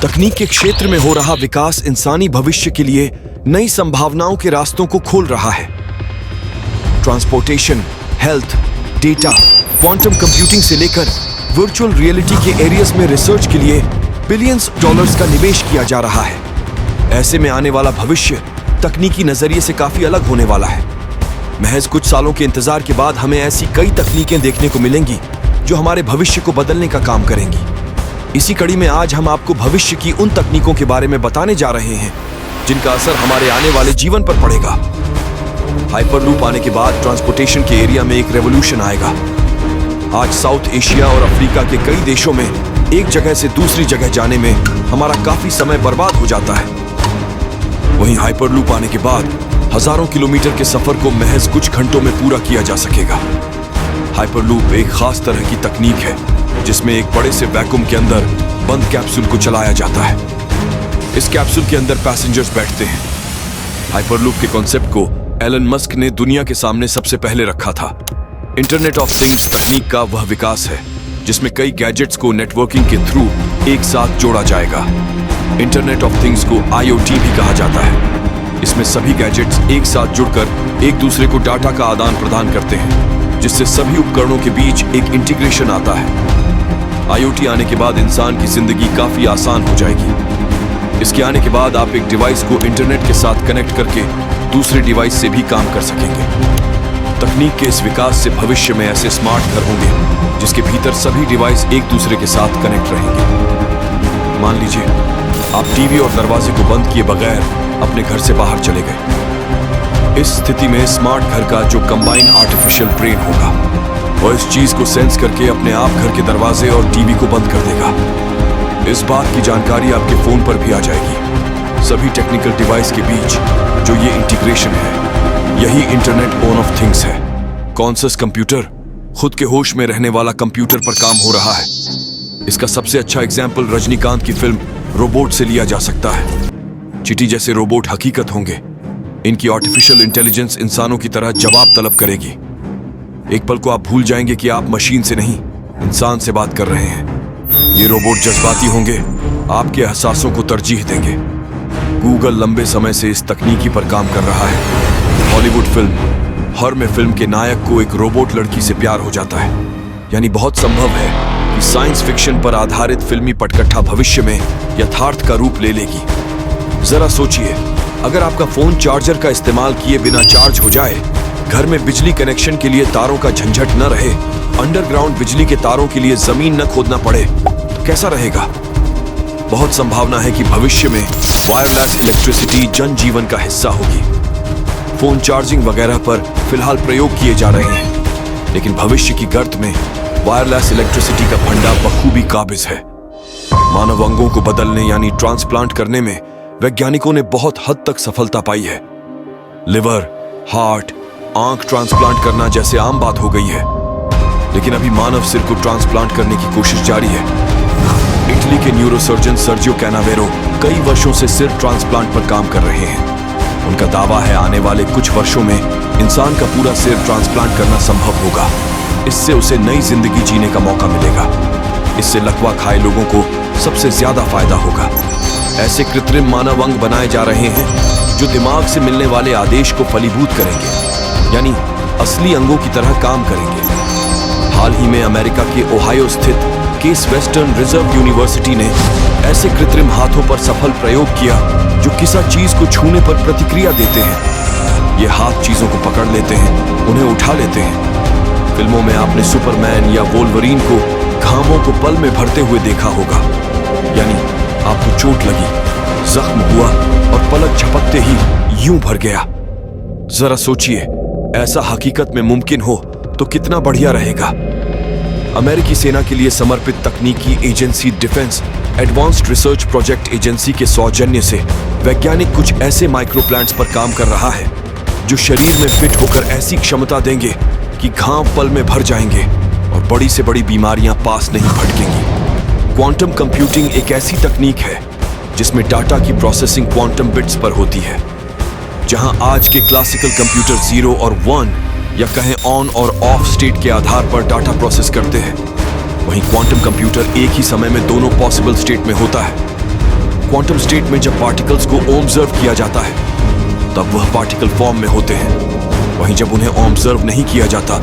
तकनीक के क्षेत्र में हो रहा विकास इंसानी भविष्य के लिए नई संभावनाओं के रास्तों को खोल रहा है। Transportation, health, data, quantum computing से लेकर वर्चुअल रियलिटी के एरियाज में रिसर्च के लिए बिलियंस डॉलर्स का निवेश किया जा रहा है। ऐसे में आने वाला भविष्य तकनीकी नजरिए से काफी अलग होने वाला है। महज कुछ सालों के इंतजार के बाद हमें ऐसी कई तकनीकें देखने को मिलेंगी जो हमारे भविष्य को बदलने का काम करेंगी। इसी कड़ी में आज हम आपको भविष्य की उन तकनीकों के बारे में बताने जा रहे हैं जिनका असर हमारे आने वाले जीवन पर पड़ेगा। हाइपरलूप आने के बाद ट्रांसपोर्टेशन के एरिया में एक रेवोल्यूशन आएगा। आज साउथ एशिया और अफ्रीका के कई देशों में एक जगह से दूसरी जगह जाने में हमारा काफी समय बर्बाद हो जाता है। वहीं हाइपरलूप आने के बाद हजारों किलोमीटर के सफर को महज कुछ घंटों में पूरा किया जा सकेगा। हाइपरलूप एक खास तरह की तकनीक है जिसमें एक बड़े से वैक्यूम के अंदर बंद कैप्सूल को चलाया जाता है। इस कैप्सूल के अंदर पैसेंजर्स बैठते हैं। हाइपरलूप के कॉन्सेप्ट को एलन मस्क ने दुनिया के सामने सबसे पहले रखा था। इंटरनेट ऑफ थिंग्स तकनीक का वह विकास है जिसमें कई गैजेट्स को नेटवर्किंग के थ्रू एक साथ जोड़ा जाएगा। इंटरनेट ऑफ थिंग्स को IoT भी कहा जाता है। इसमें सभी गैजेट्स एक साथ जुड़कर एक दूसरे को डाटा का आदान प्रदान करते हैं, जिससे सभी उपकरणों के बीच एक इंटीग्रेशन आता है। IoT आने के बाद इंसान की जिंदगी काफी आसान हो जाएगी। इसके आने के बाद आप एक डिवाइस को इंटरनेट के साथ कनेक्ट करके दूसरे डिवाइस से भी काम कर सकेंगे। तकनीक के इस विकास से भविष्य में ऐसे स्मार्ट घर होंगे जिसके भीतर सभी डिवाइस एक दूसरे के साथ कनेक्ट रहेंगे। मान लीजिए आप टीवी और दरवाजे को बंद किए बगैर अपने घर से बाहर चले गए। इस स्थिति में स्मार्ट घर का जो कंबाइंड आर्टिफिशियल ब्रेन होगा वो इस चीज को सेंस करके अपने आप घर के दरवाजे और टीवी को बंद कर देगा। इस बात की जानकारी आपके फोन पर भी आ जाएगी। सभी टेक्निकल डिवाइस के बीच जो ये इंटीग्रेशन है, यही इंटरनेट ऑफ थिंग्स है। कॉन्शियस कंप्यूटर, खुद के होश में रहने वाला कंप्यूटर पर काम हो रहा है। इसका सबसे अच्छा एग्जाम्पल रजनीकांत की फिल्म रोबोट से लिया जा सकता है। चीटी जैसे रोबोट हकीकत होंगे। इनकी आर्टिफिशियल इंटेलिजेंस इंसानों की तरह जवाब तलब करेगी। एक पल को आप भूल जाएंगे कि आप मशीन से नहीं, इंसान से बात कर रहे हैं। ये रोबोट जज्बाती होंगे, आपके एहसासों को तरजीह देंगे। गूगल लंबे समय से इस तकनीकी पर काम कर रहा है। हॉलीवुड फिल्म हर में फिल्म के नायक को एक रोबोट लड़की से प्यार हो जाता है। यानी बहुत संभव है कि साइंस फिक्शन पर आधारित फिल्मी पटकथा भविष्य में यथार्थ का रूप ले लेगी। जरा सोचिए, अगर आपका फोन चार्जर का इस्तेमाल किए बिना चार्ज हो जाए, घर में बिजली कनेक्शन के लिए तारों का झंझट न रहे, अंडरग्राउंड बिजली के तारों के लिए जमीन न खोदना पड़े, तो कैसा रहेगा? बहुत संभावना है कि भविष्य में वायरलेस इलेक्ट्रिसिटी जनजीवन का हिस्सा होगी। फोन चार्जिंग वगैरह पर फिलहाल प्रयोग किए जा रहे हैं, लेकिन भविष्य की गर्त में वायरलेस इलेक्ट्रिसिटी का फंडा बखूबी काबिज है। मानव अंगों को बदलने यानी ट्रांसप्लांट करने में वैज्ञानिकों ने बहुत हद तक सफलता पाई है। लिवर, हार्ट, आंख ट्रांसप्लांट करना जैसे आम बात हो गई है, लेकिन अभी मानव सिर को ट्रांसप्लांट करने की कोशिश जारी है। इटली के न्यूरोसर्जन सर्जियो कैनावेरो कई वर्षों से सिर ट्रांसप्लांट पर काम कर रहे हैं। उनका दावा है आने वाले कुछ वर्षों में इंसान का पूरा सिर ट्रांसप्लांट करना संभव होगा। इससे उसे नई जिंदगी जीने का मौका मिलेगा। इससे लकवा खाए लोगों को सबसे ज्यादा फायदा होगा। ऐसे कृत्रिम मानव अंग बनाए जा रहे हैं जो दिमाग से मिलने वाले आदेश को फलीभूत करेंगे, यानी असली अंगों की तरह काम करेंगे। हाल ही में अमेरिका के ओहायो स्थित केस वेस्टर्न रिजर्व यूनिवर्सिटी ने ऐसे कृत्रिम हाथों पर सफल प्रयोग किया जो किसी चीज को छूने पर प्रतिक्रिया देते हैं। ये हाथ चीजों को पकड़ लेते हैं, उन्हें उठा लेते हैं। फिल्मों में आपने सुपरमैन या वोल्वरीन को घावों को पल में भरते हुए देखा होगा। यानी आपको चोट लगी, जख्म हुआ और पलक झपकते ही यूं भर गया। जरा सोचिए, ऐसा हकीकत में मुमकिन हो तो कितना बढ़िया रहेगा। अमेरिकी सेना के लिए समर्पित तकनीकी agency defence advanced research project agency के सौजन्य से वैज्ञानिक कुछ ऐसे माइक्रोप्लांट्स पर काम कर रहा है जो शरीर में फिट होकर ऐसी क्षमता देंगे कि घाव पल में भर जाएंगे और बड़ी से बड़ी बीमारियां पास नहीं भटकेंगी। क्वांटम कंप्यूटिंग एक ऐसी तकनीक है जिसमें डाटा की प्रोसेसिंग क्वांटम बिट्स पर होती है। जहां आज के क्लासिकल कंप्यूटर 0 और 1 या कहें ऑन और ऑफ स्टेट के आधार पर डाटा प्रोसेस करते हैं, वहीं क्वांटम कंप्यूटर एक ही समय में दोनों पॉसिबल स्टेट में होता है। क्वांटम स्टेट में जब पार्टिकल्स को ऑब्जर्व किया जाता है तब वह पार्टिकल फॉर्म में होते हैं। वहीं जब उन्हें ऑब्जर्व नहीं किया जाता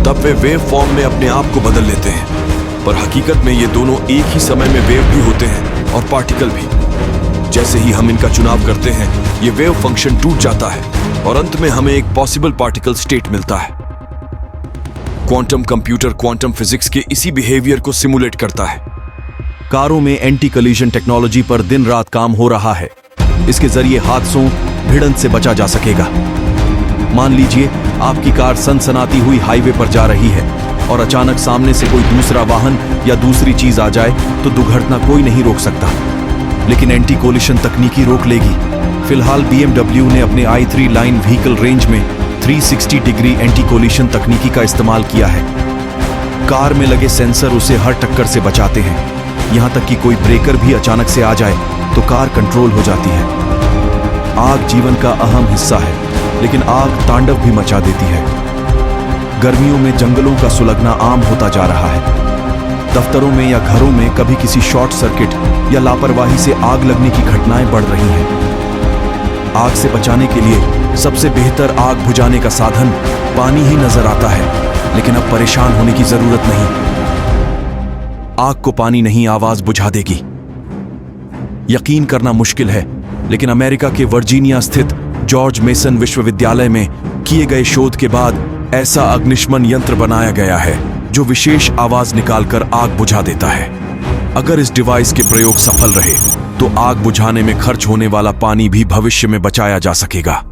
तब वे वेव फॉर्म में अपने आप को बदल लेते हैं। पर हकीकत में ये दोनों एक ही समय में वेव भी होते हैं और पार्टिकल भी। जैसे ही हम इनका चुनाव करते हैं ये वेव फंक्शन टूट जाता है और अंत में हमें एक पॉसिबल पार्टिकल स्टेट मिलता है। क्वांटम कंप्यूटर क्वांटम फिजिक्स के इसी बिहेवियर को सिमुलेट करता है। कारों में एंटी कलीजन टेक्नोलॉजी पर दिन रात काम हो रहा है। इसके जरिए हादसों, भिड़ंत से बचा जा सकेगा। मान लीजिए आपकी कार सनसनाती हुई हाईवे पर जा रही है और अचानक सामने से कोई दूसरा वाहन या दूसरी चीज आ जाए तो दुर्घटना कोई नहीं रोक सकता, लेकिन एंटी कोलिशन तकनीकी रोक लेगी। फिलहाल BMW ने अपने i3 लाइन व्हीकल रेंज में 360 डिग्री एंटी कोलिशन तकनीकी का इस्तेमाल किया है। कार में लगे सेंसर उसे हर टक्कर से बचाते हैं। यहां तक कि कोई ब्रेकर भी अचानक से आ जाए तो कार कंट्रोल हो जाती है। आग जीवन का अहम हिस्सा है, लेकिन आग तांडव भी मचा देती है। गर्मियों में जंगलों का सुलगना आम होता जा रहा है। दफ्तरों में या घरों में कभी किसी शॉर्ट सर्किट या लापरवाही से आग लगने की घटनाएं बढ़ रही हैं। आग से बचाने के लिए सबसे बेहतर आग बुझाने का साधन पानी ही नजर आता है, लेकिन अब परेशान होने की जरूरत नहीं। आग को पानी नहीं आवाज बुझा देगी। यकीन करना मुश्किल है, लेकिन अमेरिका के वर्जीनिया स्थित जॉर्ज मेसन विश्वविद्यालय में किए गए शोध के बाद ऐसा अग्निशमन यंत्र बनाया गया है जो विशेष आवाज निकालकर आग बुझा देता है। अगर इस डिवाइस के प्रयोग सफल रहे तो आग बुझाने में खर्च होने वाला पानी भी भविष्य में बचाया जा सकेगा।